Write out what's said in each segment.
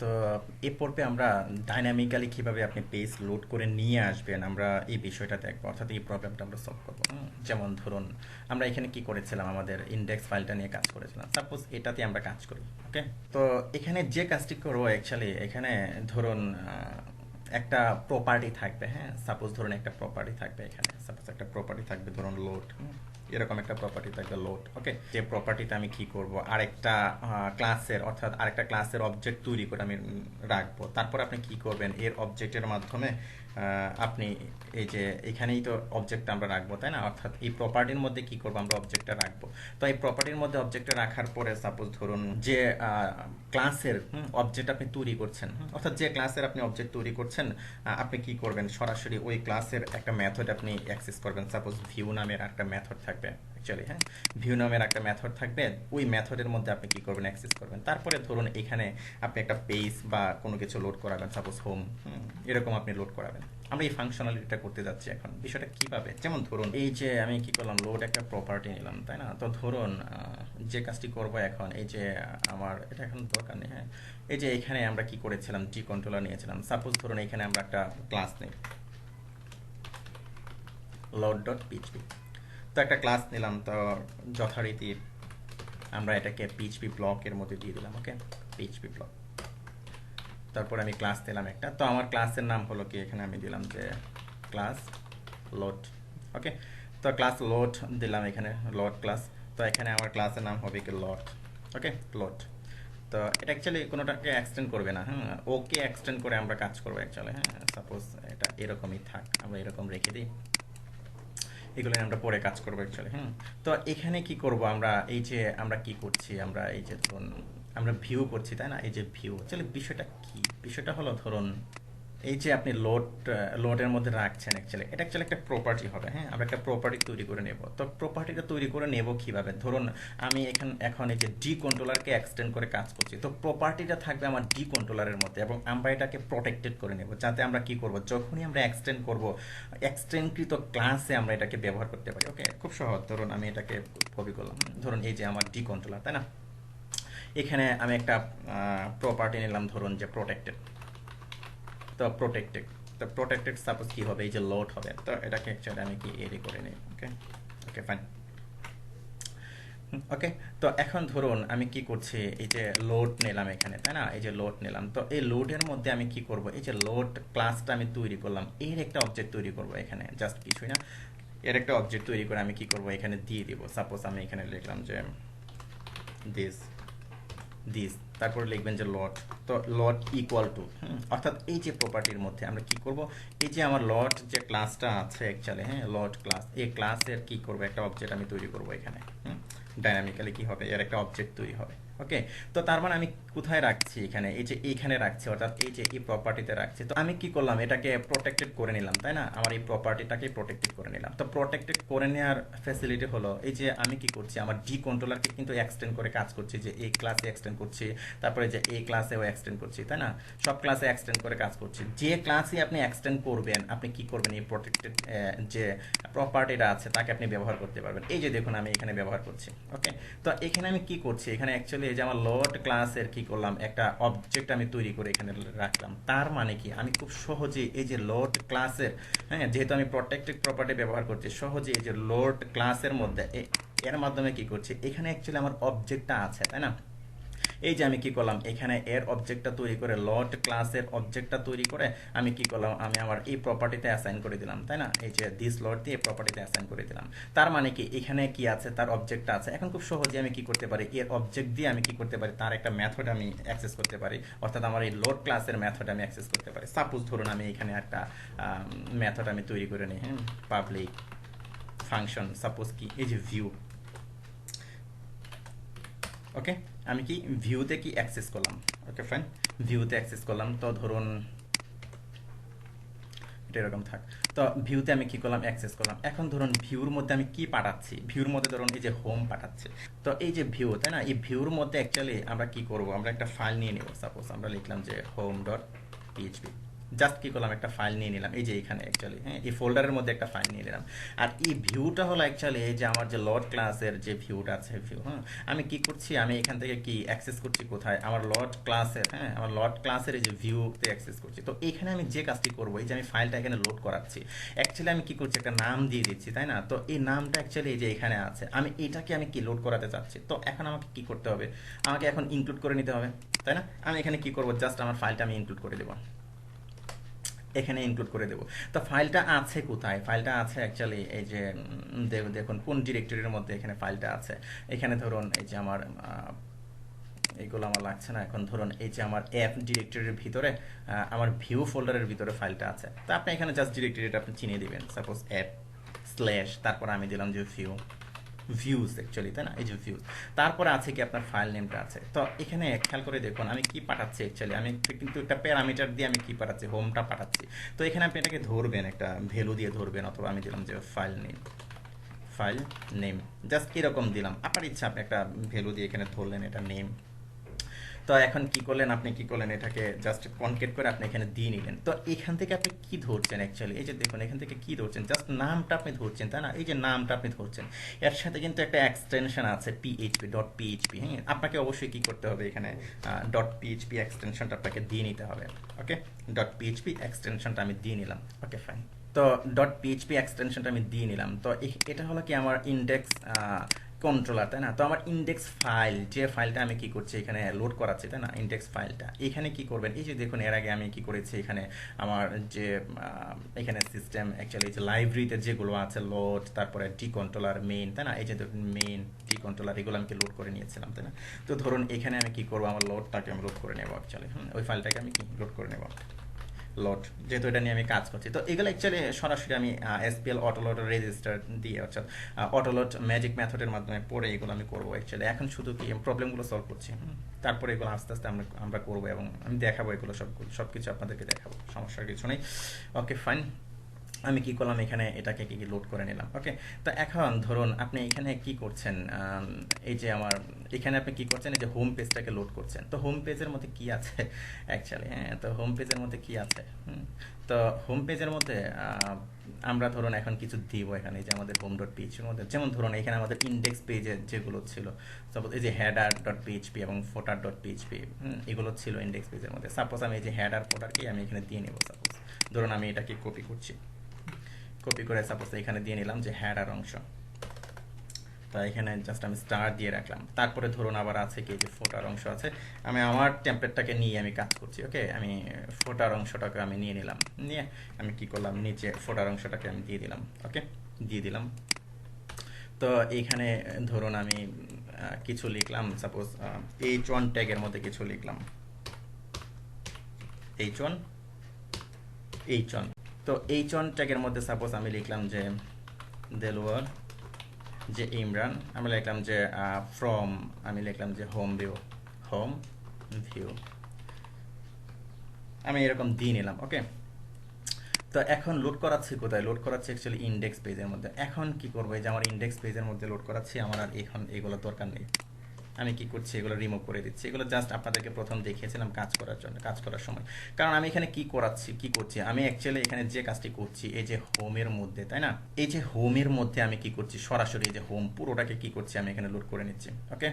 তো এই পর্বে আমরা ডাইনামিক্যালি কিভাবে আপনি পেজ লোড করে নিয়ে আসবেন আমরা এই বিষয়টা দেখবো, অর্থাৎ এই প্রবলেমটা আমরা সলভ করবো। যেমন ধরুন আমরা এখানে কি করেছিলাম, আমাদের ইন্ডেক্স ফাইলটা নিয়ে কাজ করেছিলাম, সাপোজ এটাতে আমরা কাজ করি। ওকে, তো এখানে যে কাজটি করবো অ্যাকচুয়ালি এখানে ধরুন একটা প্রপার্টি থাকবে। হ্যাঁ, সাপোজ ধরুন একটা প্রপার্টি থাকবে, এখানে সাপোজ একটা প্রপার্টি থাকবে ধরুন লোড, এরকম একটা প্রপার্টি থাকবে লোড। ওকে, যে প্রপার্টিতে আমি কি করব, আরেকটা ক্লাসের অর্থাৎ আরেকটা ক্লাসের অবজেক্ট তৈরি করে আমি রাখবো। তারপর আপনি কি করবেন, এর অবজেক্টের মাধ্যমে আপনি এই যে এখানেই তো অবজেক্টটা আমরা রাখবো, তাই না? অর্থাৎ এই প্রপার্টির মধ্যে কি করবো, আমরা অবজেক্টটা রাখবো। তো এই প্রপার্টির মধ্যে অবজেক্টটা রাখার পরে সাপোজ ধরুন যে ক্লাসের অবজেক্ট আপনি তৈরি করছেন, অর্থাৎ যে ক্লাসের আপনি অবজেক্ট তৈরি করছেন, আপনি কি করবেন, সরাসরি ওই ক্লাসের একটা মেথড আপনি অ্যাক্সেস করবেন। সাপোজ ভিউ নামের একটা মেথড থাকবে অ্যাকচুয়ালি। হ্যাঁ, ভিউ নামের একটা মেথড থাকবে, ওই মেথডের মধ্যে আপনি কি করবেন, অ্যাক্সেস করবেন। তারপরে ধরুন এখানে আপনি একটা পেজ বা কোনো কিছু লোড করাবেন, সাপোজ হোম, এরকম আপনি লোড করাবেন। আমরা এই ফাংশনালিটিটা করতে যাচ্ছি এখন। বিষয়টা কিভাবে, যেমন ধরুন এই যে আমি কি করলাম, লোড একটা প্রপার্টি নিলাম, তাই না? তো ধরুন যে কাজটি করব এখন, এই যে আমার এটা এখন দরকার নেই। হ্যাঁ, এই যে এখানে আমরা কি করেছিলাম, জি কন্ট্রোলার নিয়েছিলাম। সাপোজ ধরুন এখানে আমরা একটা ক্লাস নেই, লোড ডট পিএইচপি। তো একটা ক্লাস নিলাম, তো যথারীতি আমরা এটাকে পিএইচপি ব্লকের মধ্যে দিয়ে দিলাম। ওকে, পিএইচপি ব্লক। তারপর আমি ক্লাস দিলাম একটা, তো আমার ক্লাসের নাম হলো কি, এখানে আমি দিলাম যে ক্লাস লোড। ওকে, তো ক্লাস লোড দিলাম, এখানে লোড ক্লাস। তো এখানে আমার ক্লাসের নাম হবে কি লোড। ওকে, লোড। তো এটা অ্যাকচুয়ালি কোনোটাকে এক্সটেন্ড করবে না। হ্যাঁ, ওকে এক্সটেন্ড করে আমরা কাজ করবো অ্যাকচুয়ালি। হ্যাঁ, সাপোজ এটা এরকমই থাক, আমরা এরকম রেখে দিই, এগুলো নিয়ে আমরা পরে কাজ করবো অ্যাকচুয়ালি। তো এখানে কি করব, আমরা এই যে আমরা কি করছি, আমরা এই যে ধরুন আমরা ভিউ করছি, তাই না? এই যে ভিউ অ্যাকচুয়ালি বিষয়টা কি, বিষয়টা হলো ধরুন এই যে আপনি লোডের মধ্যে রাখছেন, অ্যাকচুয়ালি এটা অ্যাকচুয়ালি একটা প্রপার্টি হবে। হ্যাঁ, আমরা একটা প্রপার্টি তৈরি করে নেব। তো প্রপার্টিটা তৈরি করে নেব কিভাবে, ধরুন আমি এখন এই যে ডি কন্ট্রোলারকে এক্সটেন্ড করে কাজ করছি, তো প্রপার্টিটা থাকবে আমার ডি কন্ট্রোলারের মধ্যে, এবং আমরা এটাকে প্রোটেক্টেড করে নেব, যাতে আমরা কি করব, যখনই আমরা এক্সটেন্ড করব, এক্সটেন্ডকৃত ক্লাসে আমরা এটাকে ব্যবহার করতে পারি। ওকে, খুব সহজ। ধরুন আমি এটাকে কপি করলাম, ধরুন এই যে আমার ডি কন্ট্রোলার, তাই না? এখানে আমি একটা প্রপার্টি নিলাম, ধরুন যে প্রোটেক্টেড। তো প্রোটেক্টেড, তো প্রোটেক্টেড সাপোজ কি হবে, এই যে লোড হবে। তো এটাকে অ্যাকচুয়ালি আমি কি এডি করে নিই। ওকে, ওকে ফাইন। ওকে, তো এখন ধরুন আমি কি করছি, এই যে লোড নিলাম এখানে, তাই না? এই যে লোড নিলাম, তো এই লোডের মধ্যে আমি কি করব, এই যে লোড ক্লাসটা আমি তৈরি করলাম, এর একটা অবজেক্ট তৈরি করব এখানে, জাস্ট কিছুই না, এর একটা অবজেক্ট তৈরি করে আমি কি করব, এখানে দিয়ে দিব। সাপোজ আমি এখানে লিখলাম যে দিস দিস, তারপরে লিখবেন যে লট। তো লট ইকুয়াল টু, অর্থাৎ এই যে প্রপার্টির মধ্যে আমরা কি করব, এই যে আমার লট যে ক্লাসটা আছে অ্যাকচুয়ালি, হ্যাঁ লট ক্লাস, এই ক্লাসের কি করব, একটা অবজেক্ট আমি তৈরি করব এখানে। ডাইনামিক্যালি কি হবে, এর একটা অবজেক্ট তৈরি হবে। ওকে, তো তার মানে আমি কোথায় রাখছি, এখানে এই যে এইখানে রাখছি, অর্থাৎ এই যে এই প্রপার্টিতে রাখছি। তো আমি কি করলাম, এটাকে প্রোটেক্টেড করে নিলাম, তাই না? আমার এই প্রপার্টিটাকে প্রোটেক্টেড করে নিলাম। তো প্রোটেক্টেড করে নেওয়ার ফ্যাসিলিটি হলো এই যে আমি কি করছি, আমার ডি কন্ট্রোলারকে কিন্তু এক্সটেন্ড করে কাজ করছি, যে এই ক্লাসে এক্সটেন্ড করছি, তারপরে যে এই ক্লাসেও এক্সটেন্ড করছি, তাই না? সব ক্লাসে এক্সটেন্ড করে কাজ করছি। যে ক্লাসে আপনি এক্সটেন্ড করবেন, আপনি কি করবেন, এই প্রোটেক্টেড যে প্রপার্টিটা আছে তাকে আপনি ব্যবহার করতে পারবেন। এই যে দেখুন আমি এখানে ব্যবহার করছি। ওকে, তো এখানে আমি কি করছি, এখানে অ্যাকচুয়ালি এই যে আমার লোড ক্লাসের কি করলাম, একটা অবজেক্ট আমি তৈরি করে এখানে রাখলাম। তার মানে কি, আমি খুব সহজে এই যে লোড ক্লাসের, হ্যাঁ যেহেতু আমি প্রোটেক্টেড প্রপার্টি ব্যবহার করছি, সহজে এই যে লোড ক্লাসের মধ্যে এর মাধ্যমে কি করছি, এখানে অ্যাকচুয়ালি আমার অবজেক্টটা আছে, তাই না? এই যে আমি কি করলাম, এখানে এর অবজেক্টটা তৈরি করে, লট ক্লাসের অবজেক্টটা তৈরি করে আমি কি করলাম, আমি আমার এই প্রপার্টিতে অ্যাসাইন করে দিলাম, তাই না? এই যে দিস লট দিয়ে প্রপার্টিতে অ্যাসাইন করে দিলাম। তার মানে কি, এখানে কি আছে, তার অবজেক্টটা আছে। এখন খুব সহজে আমি কি করতে পারি, এর অবজেক্ট দিয়ে আমি কি করতে পারি, তার একটা মেথড আমি অ্যাক্সেস করতে পারি, অর্থাৎ আমার এই লোড ক্লাসের মেথড আমি অ্যাক্সেস করতে পারি। সাপোজ ধরুন আমি এখানে একটা মেথড আমি তৈরি করে নিই, হ্যাঁ পাবলিক ফাংশন, সাপোজ কি এই যে ভিউ। ওকে, আমি কি ভিউতে কি অ্যাক্সেস করলাম। ওকে ফাইন, ভিউতে অ্যাক্সেস করলাম। তো ধরুন এটা এরকম থাক। তো ভিউতে আমি কি করলাম, অ্যাক্সেস করলাম। এখন ধরুন ভিউর মধ্যে আমি কি পাঠাচ্ছি, ভিউর মধ্যে ধরুন এই যে হোম পাঠাচ্ছি। তো এই যে ভিউ, তাই না? এই ভিউর মধ্যে অ্যাকচুয়ালি আমরা কি করব, আমরা একটা ফাইল নিয়ে নেব। সাপোজ আমরা লিখলাম যে হোম ডট পিএইচপি। জাস্ট কি করলাম, একটা ফাইল নিয়ে নিলাম এই যে এখানে অ্যাকচুয়ালি, হ্যাঁ, এই ফোল্ডারের মধ্যে একটা ফাইল নিয়ে নিলাম। আর এই ভিউটা হলো অ্যাকচুয়ালি এই যে আমার যে লড ক্লাসের যে ভিউটা আছে, ভিউ, হ্যাঁ, আমি কি করছি, আমি এখান থেকে কি অ্যাক্সেস করছি কোথায়, আমার লড ক্লাসের, হ্যাঁ, আমার লড ক্লাসের এই যে ভিউতে অ্যাক্সেস করছি। তো এখানে আমি যে কাজটি করবো, এই যে আমি ফাইলটা এখানে লোড করাচ্ছি, অ্যাকচুয়ালি আমি কি করছি, একটা নাম দিয়ে দিচ্ছি, তাই না? তো এই নামটা অ্যাকচুয়ালি এই যে এখানে আছে, আমি এটাকে আমি কি লোড করাতে চাচ্ছি। তো এখন আমাকে কি করতে হবে, আমাকে এখন ইনক্লুড করে নিতে হবে, তাই না? আমি এখানে কি করবো, জাস্ট আমার ফাইলটা আমি ইনক্লুড করে দেবো, এখানে ইনক্লুড করে দেবো। তো ফাইলটা আছে কোথায়, ফাইলটা আছে অ্যাকচুয়ালি এই যে দেখুন কোন ডিরেক্টরির মধ্যে এখানে ফাইলটা আছে। এখানে ধরুন এই যে আমার এইগুলো আমার লাগছে না এখন, ধরুন এই যে আমার অ্যাপ ডিরেক্টরির ভিতরে আমার ভিউ ফোল্ডারের ভিতরে ফাইলটা আছে। তো আপনি এখানে জাস্ট ডিরেক্টরিটা আপনি চিনিয়ে দিবেন, সাপোজ অ্যাপ স্ল্যাশ, তারপর আমি দিলাম যে ভিউজ অ্যাকচুয়ালি, তাই না? এই যে ভিউজ, তারপরে আছে কি আপনার ফাইল নেমটা আছে। তো এখানে খেয়াল করে দেখুন আমি কি পাঠাচ্ছি অ্যাকচুয়ালি, আমি কিন্তু একটা প্যারামিটার দিয়ে আমি কি পাঠাচ্ছি, হোমটা পাঠাচ্ছি। তো এখানে আপনি এটাকে ধরবেন, একটা ভ্যালু দিয়ে ধরবেন, অথবা আমি দিলাম যে ফাইল নেম, জাস্ট এরকম দিলাম। আপনার ইচ্ছা, আপনি একটা ভ্যালু দিয়ে এখানে ধরলেন, এটা নেম। তো এখন কি করলেন, আপনি কি করলেন, এটাকে জাস্ট কনকেট করে আপনি এখানে দিয়ে নিলেন। তো এখান থেকে আপনি কি ধরছেন অ্যাকচুয়ালি, এই যে দেখুন এখান থেকে কি ধরছেন, জাস্ট নামটা আপনি ধরছেন, তাই না? এই যে নামটা আপনি ধরছেন, এর সাথে কিন্তু একটা এক্সটেনশন আছে পিএইচপি, হ্যাঁ, আপনাকে অবশ্যই কি করতে হবে, এখানে .php এক্সটেনশনটা আপনাকে দিয়ে নিতে হবে। ওকে, .php এক্সটেনশনটা আমি দিয়ে নিলাম। ওকে, ফাইন। তো .php এক্সটেনশনটা আমি দিয়ে নিলাম। তো এটা হলো কি আমার ইন্ডেক্স কন্ট্রোলার, তাই না? তো আমার ইন্ডেক্স ফাইল, যে ফাইলটা আমি কি করছি এখানে লোড করাচ্ছি, তাই না? ইন্ডেক্স ফাইলটা এখানে কি করবেন, এই যে দেখুন এর আগে আমি কি করেছি, এখানে আমার যে এখানে সিস্টেম অ্যাকচুয়ালি যে লাইব্রেরিতে যেগুলো আছে লোড, তারপরে ডি কন্ট্রোলার, মেইন, তাই না? এই যে দেখুন মেইন, ডি কন্ট্রোলার, এগুলো আমি লোড করে নিয়েছিলাম, তাই না? তো ধরুন এখানে আমি কি করবো, আমার লোডটাকে আমি লোড করে নেবো অ্যাকচুয়ালি, ওই ফাইলটাকে আমি কি লোড করে নেবো, লোড, যেহেতু এটা নিয়ে আমি কাজ করছি। তো এগুলো অ্যাকচুয়ালি সরাসরি আমি এসপিএল অটোলোড রেজিস্টার দিয়ে, অর্থাৎ অটোলোড ম্যাজিক মেথডের মাধ্যমে পড়ে এগুলো আমি করবো অ্যাকচুয়ালি। এখন শুধু কি প্রবলেমগুলো সলভ করছি, তারপরে এগুলো আস্তে আস্তে আমরা করবো, এবং আমি দেখাবো এগুলো সব কিছু আপনাদেরকে দেখাবো, সমস্যার কিছু নেই। ওকে, ফাইন। আমি কি করলাম, এখানে এটাকে কি লোড করে নিলাম। ওকে, তো এখন ধরুন আপনি এখানে কি করছেন, এই যে আমার এখানে আপনি কি করছেন, এই যে হোম পেজটাকে লোড করছেন। তো হোম পেজের মধ্যে কি আছে অ্যাকচুয়ালি, হ্যাঁ, তো হোম পেজের মধ্যে কি আছে, তো হোম পেজের মধ্যে আমরা ধরুন এখন কিছু দিব এখানে, এই যে আমাদের হোম.php এর মধ্যে, যেমন ধরুন এখানে আমাদের ইন্ডেক্স পেজে যেগুলো ছিল, সাপোজ এই যে header.php এবং footer.php, এগুলো ছিল ইন্ডেক্স পেজের মধ্যে। সাপোজ আমি এই যে হেডার ফোটারকে আমি এখানে দিয়ে নেব। সাপোজ ধরুন আমি এটাকে কপি করছি, কপি করে সাপোজ এখানে দিয়ে নিলাম যে হেডার অংশ। তা এখানে জাস্ট আমি স্টার দিয়ে রাখলাম। তারপরে ধরুন আবার আছে কি, যে ফোটার অংশ আছে, আমি আমার টেমপ্লেটটাকে নিয়ে আমি কাজ করছি। ওকে, আমি ফোটার অংশটাকে আমি নিয়ে নিলাম, নিয়ে আমি কি করলাম, নিচে ফোটার অংশটাকে আমি দিয়ে দিলাম। ওকে, দিয়ে দিলাম। তো এইখানে ধরুন আমি কিছু লিখলাম, সাপোজ H1 ট্যাগের মধ্যে কিছু লিখলাম, H1। তো H1 ট্যাগের মধ্যে সাপোজ আমি লিখলাম যে দেলোয়ার, যে ইমরান, আমি লিখলাম যে ফ্রম, আমি লিখলাম যে হোম ভিউ, আমি এরকম দিয়ে নিলাম। ওকে, তো এখন লোড করাচ্ছি কোথায়, লোড করাচ্ছি অ্যাকচুয়ালি ইন্ডেক্স পেজের মধ্যে। এখন কি করবো, এই যে আমার ইন্ডেক্স পেজের মধ্যে লোড করাচ্ছি, আমার আর এখন এগুলো দরকার নেই। আমি কি করছি, এগুলো রিমুভ করে দিচ্ছি। এগুলো জাস্ট আপনাদেরকে প্রথম দেখিয়েছিলাম কাজ করার জন্য, কাজ করার সময়। কারণ আমি এখানে কি করছি, আমি অ্যাকচুয়ালি এখানে যে কাজটি করছি এই যে হোমের মধ্যে, তাই না? এই যে হোমের মধ্যে আমি কি করছি, সরাসরি এই যে হোম পুরোটাকে কি করছি, আমি এখানে লোড করে নিচ্ছি। ওকে,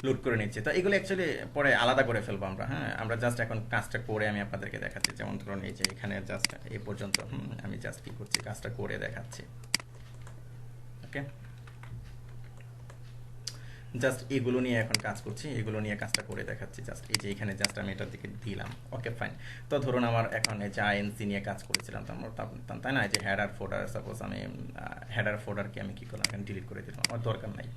লোড করে নিচ্ছি। তো এগুলো অ্যাকচুয়ালি পরে আলাদা করে ফেলবো আমরা, হ্যাঁ, আমরা জাস্ট এখন কাজটা করে আমি আপনাদেরকে দেখাচ্ছি। যেমন ধরুন এই যে এখানে জাস্ট এই পর্যন্ত আমি জাস্ট কি করছি, কাজটা করে দেখাচ্ছি। ওকে, জাস্ট এগুলো নিয়ে এখন কাজ করছি, এগুলো নিয়ে কাজটা করে দেখাচ্ছি। জাস্ট এই যে এখানে জাস্ট আমি এটার দিকে দিলাম। ওকে, ফাইন। তো ধরুন আমার এখন এই যে আইএনসি নিয়ে কাজ করেছিলাম, তাই না? এই যে হেডার ফোল্ডার, সাপোজ আমি হেডার ফোল্ডারকে আমি কি করলাম, এখানে ডিলিট করে দিলাম, আমার দরকার নাই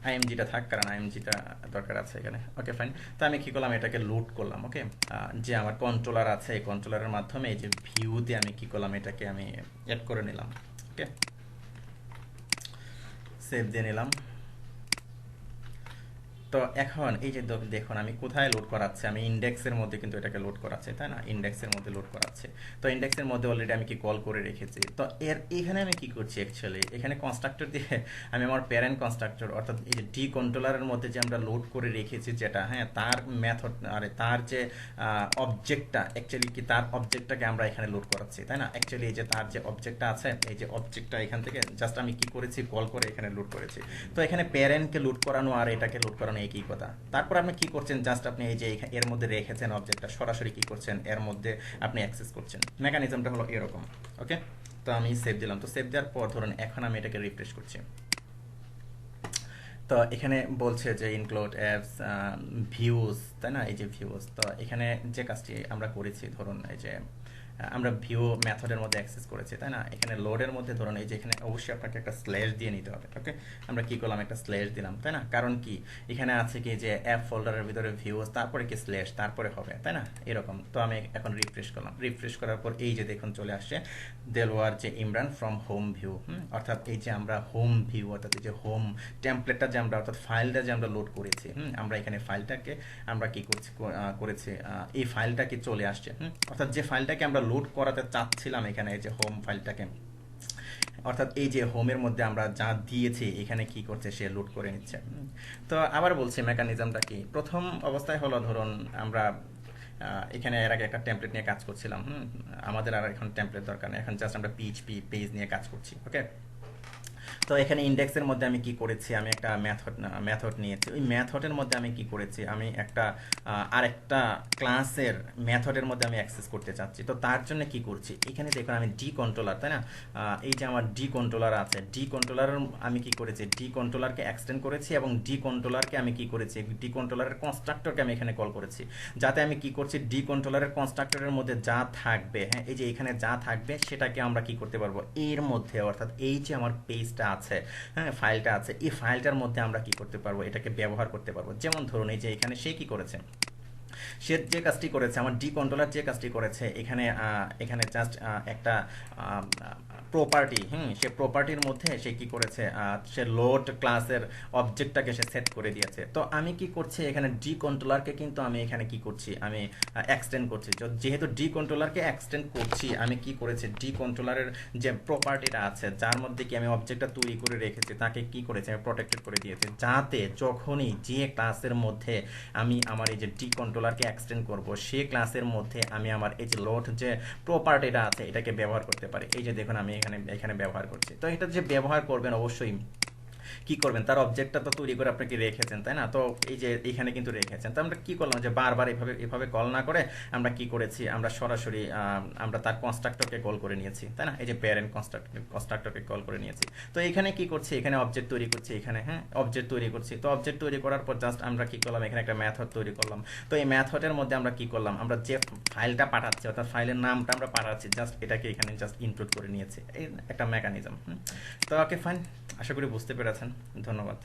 আইএমজিটা থাক, কারণ আইএমজিটা দরকার আছে এখানে। ওকে, ফাইন। তো আমি কি করলাম, এটাকে লোড করলাম। ওকে, যে আমার কন্ট্রোলার আছে, এই কন্ট্রোলারের মাধ্যমে এই যে ভিউতে আমি কি করলাম, এটাকে আমি অ্যাড করে নিলাম। ওকে, সেভ দিয়ে নিলাম। তো তো এখন এই যে দেখুন আমি কোথায় লোড করাচ্ছে, আমি ইন্ডেক্সের মধ্যে কিন্তু এটাকে লোড করাচ্ছে, তাই না, ইন্ডেক্সের মধ্যে লোড করাচ্ছে। তো ইন্ডেক্সের মধ্যে অলরেডি আমি কি কল করে রেখেছি। তো এখানে আমি কি করছি অ্যাকচুয়ালি, এখানে কনস্ট্রাক্টর দিয়ে আমি আমার প্যারেন্ট কনস্ট্রাক্টর অর্থাৎ এই যে ডি কন্ট্রোলারের মধ্যে যে আমরা লোড করে রেখেছি যেটা, হ্যাঁ, তার মেথড আরে তার যে অবজেক্টটা অ্যাকচুয়ালি কি, তার অবজেক্টটাকে আমরা এখানে লোড করাচ্ছি, তাই না। অ্যাকচুয়ালি এই যে তার যে অবজেক্টটা আছে, এই যে অবজেক্টটা এখান থেকে জাস্ট আমি কি করেছি, কল করে এখানে লোড করেছি। তো এখানে প্যারেন্টকে লোড করানো আর এটাকে লোড করানো একই কথা। তারপর আপনি কি করছেন, জাস্ট আপনি এই যে এর মধ্যে রেখেছেন অবজেক্টটা, সরাসরি কি করছেন, এর মধ্যে আপনি অ্যাক্সেস করছেন। মেকানিজমটা হলো এরকম। ওকে, তো আমি সেভ দিলাম। তো সেভ দেওয়ার পর ধরুন এখন আমি এটাকে রিফ্রেশ করছি। তো এখানে বলছে যে ইনক্লুড অ্যাপস ভিউজ, তাই না, এই যে ভিউজ। তো এখানে যে কাজটি আমরা করেছি ধরুন এই যে আমরা ভিউ মেথডের মধ্যে অ্যাক্সেস করেছি, তাই না। এখানে লোডের মধ্যে ধরুন এই যে এখানে অবশ্যই আপনাকে একটা স্ল্যাশ দিয়ে নিতে হবে। ওকে, আমরা কি করলাম, একটা স্ল্যাশ দিলাম, তাই না। কারণ কি, এখানে আছে কি যে অ্যাপ ফোল্ডারের ভিতরে ভিউজ, তারপরে কি স্ল্যাশ, তারপরে হবে, তাই না, এরকম। তো আমি এখন রিফ্রেশ করলাম। রিফ্রেশ করার পর এই যে দেখুন চলে আসছে দেলোয়ার যে ইমরান ফ্রম হোম ভিউ। অর্থাৎ এই যে আমরা হোম ভিউ অর্থাৎ এই যে হোম টেমপ্লেটটা যে আমরা অর্থাৎ ফাইলটা যে আমরা লোড করেছি, আমরা এখানে ফাইলটাকে আমরা কি করছি করেছি, এই ফাইলটাকে চলে আসছে। অর্থাৎ যে ফাইলটাকে আমরা লোড করাতে চাচ্ছিলাম এখানে, এই যে হোম ফাইলটাকে, অর্থাৎ এই যে হোমের মধ্যে আমরা যা দিয়েছি এখানে কি করছে, সে লোড করে নিচ্ছে। তো আবার বলছি মেকানিজমটা কি, প্রথম অবস্থায় হলো ধরুন আমরা এখানে এর আগে একটা টেমপ্লেট নিয়ে কাজ করছিলাম। আমাদের আর এখন টেমপ্লেট দরকার নেই, এখন জাস্ট আমরা পিএইচপি পেজ নিয়ে কাজ করছি। ওকে, তো এখানে ইন্ডেক্সের মধ্যে আমি কি করেছি, আমি একটা মেথড নিয়েছি। ওই মেথডের মধ্যে আমি কি করেছি, আমি একটা আরেকটা ক্লাসের মেথডের মধ্যে আমি অ্যাক্সেস করতে চাচ্ছি। তো তার জন্য কি করছি, এখানে দেখুন আমি ডি কন্ট্রোলার, তাই না, এই যে আমার ডি কন্ট্রোলার আছে, ডি কন্ট্রোলারের আমি কি করেছি, ডি কন্ট্রোলারকে এক্সটেন্ড করেছি এবং ডি কন্ট্রোলারকে আমি কি করেছি, ডি কন্ট্রোলারের কনস্ট্রাক্টরকে আমি এখানে কল করেছি। যাতে আমি কি করছি, ডি কন্ট্রোলারের কনস্ট্রাক্টরের মধ্যে যা থাকবে, হ্যাঁ, এই যে এখানে যা থাকবে সেটাকে আমরা কি করতে পারবো এর মধ্যে, অর্থাৎ এই যে আমার পেজটা আছে, হ্যাঁ, ফাইলটা আছে, এই ফাইলটার মধ্যে আমরা কি করতে পারবো, এটাকে ব্যবহার করতে পারবো। যেমন ধরুন এই যে এখানে সে কি করেছে, সে যে কাজটি করেছে, আমার ডি কন্ট্রোলার যে কাজটি করেছে, এখানে এখানে জাস্ট একটা প্রপার্টি, সে প্রপার্টির মধ্যে সে কি করেছে, সে লোড ক্লাসের অবজেক্টটাকে সে সেট করে দিয়েছে। তো আমি কি করছি, এখানে ডি কন্ট্রোলারকে কিন্তু আমি এখানে কি করছি, আমি এক্সটেন্ড করছি। যেহেতু ডি কন্ট্রোলারকে এক্সটেন্ড করছি, আমি কি করেছি, ডি কন্ট্রোলারের যে প্রপার্টিটা আছে যার মধ্যে কি আমি অবজেক্টটা তৈরি করে রেখেছি, তাকে কি করেছি, আমি প্রোটেক্টেড করে দিয়েছি, যাতে যখনই যে ক্লাসের মধ্যে আমি আমার এই যে ডি কন্ট্রোলারকে এক্সটেন্ড করব, সে ক্লাসের মধ্যে আমি আমার এই যে লোড যে প্রপার্টিটা আছে এটাকে ব্যবহার করতে পারি। এই যে দেখুন আমি এখানে ব্যবহার করছি। তো এটা যে ব্যবহার করবেন অবশ্যই কি করবেন, তার অবজেক্টটা তো তৈরি করে আপনাকে রেখেছেন, তাই না। তো এই যে এখানে কিন্তু রেখেছেন, তো আমরা কি করলাম যে বারবার এভাবে কল না করে আমরা কি করেছি, আমরা সরাসরি আমরা তার কনস্ট্রাক্টরকে কল করে নিয়েছি, তাই না, এই যে প্যারেন্ট কনস্ট্রাক্টরকে কল করে নিয়েছি। তো এখানে কি করছি, এখানে অবজেক্ট তৈরি করছি, এখানে হ্যাঁ অবজেক্ট তৈরি করছি। তো অবজেক্ট তৈরি করার পর জাস্ট আমরা কি করলাম, এখানে একটা মেথড তৈরি করলাম। তো এই মেথডের মধ্যে আমরা কি করলাম, আমরা যে ফাইলটা পাঠাচ্ছি অর্থাৎ ফাইলের নামটা আমরা পাঠাচ্ছি, জাস্ট এটাকে এখানে জাস্ট ইনক্লুড করে নিয়েছি, এই একটা মেকানিজম। তো ওকে ফাইন, আশা করি বুঝতে পেরেছেন। ধন্যবাদ।